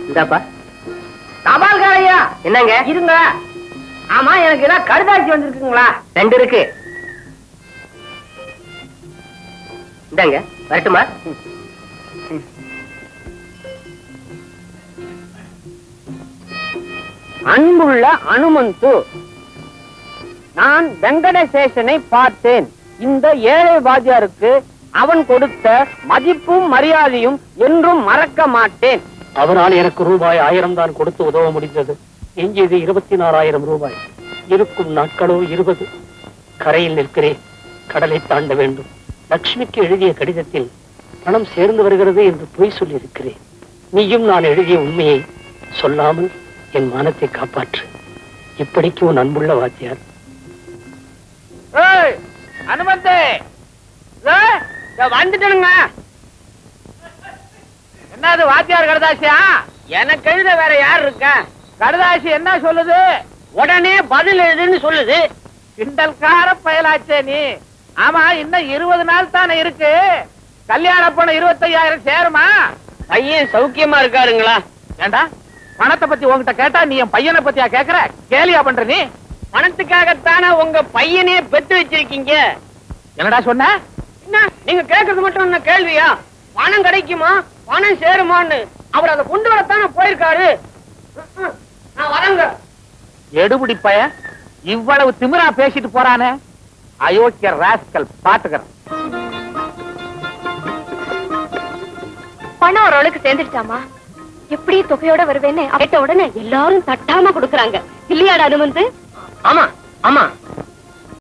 இந்தாப்பா. தபால்காரையா? என்னங்க? இருங்க. ஆமா, எனக்கு ஏதாவது கடுதாசி வந்திருக்குங்களா? 2 இருக்கு. இந்தாங்க, வரட்டுமா? அன்புள்ள அனுமந்து, நான் வெங்கடசேஷனை பார்த்தேன். இந்த ஏழை வாத்தியாருக்கு அவன் கொடுத்த மதிப்பும் மரியாதையும் என்றும் மறக்க மாட்டேன். அவரால் எனக்கு ரூபாய் 1000 தான் கொடுத்து உதவ முடிந்தது. எஞ்சியது 24,000 ரூபாய். இருக்கும் நாட்களோ 20. கரையில் நிற்கிறேன். கடலை தாண்ட வேண்டும். லட்சுமிக்கு எழுதிய கடிதத்தில் பணம் சேர்ந்து வருகிறது என்று பொய் சொல்லியிருக்கிறேன். நீயும் நான் எழுதிய உண்மையை சொல்லாமல் என் மானத்தை காப்பாற்று. இப்படிக்கு உன் அன்புள்ள வாத்தியார். அனுமந்தே, வந்துட்டனுங்க. என்னது வாத்தியார் கடுதாசியா? எனக்கு எழுத வேற யார் இருக்க? கடுதாசி என்ன சொல்லுது? உடனே பதில் எழுதுன்னு சொல்லுது. கிண்டல்கார பயலாச்சே நீ. ஆமா, இன்னும் 20 நாள் தானே இருக்கு. கல்யாண பணம் 25,000 சேருமா? பையன் சௌக்கியமா இருக்காருங்களா? ஏண்டா, பணத்தை பத்தி உங்ககிட்ட கேட்டா நீ என் பையனை பத்தியா கேக்குற? கேலியா பண்ற நீ? பணத்துக்காகத்தானே உங்க பையனே பெத்து வச்சிருக்கீங்க. என்னடா சொன்ன? என்ன நீங்க கேக்குறது மட்டும் என்ன கேள்வியா? பணம் கிடைக்குமா, பணம் சேருமான்னு அவர் அதை கொண்டு வரத்தானே போயிருக்காரு. நான் வரங்க. எடுபடி பைய இவ்வளவு திமிரா பேசிட்டு போறானே, அயோக்கிய ராஸ்கல். பாத்துக்கிறேன். பணம் ஓரளவுக்கு சேர்ந்துடுச்சாமா? எப்படி தொகையோட வருவேன்னு கேட்ட உடனே எல்லாரும் தட்டாம கொடுக்கறாங்க. இல்லையாடா அனுமந்து? ஆமா ஆமா,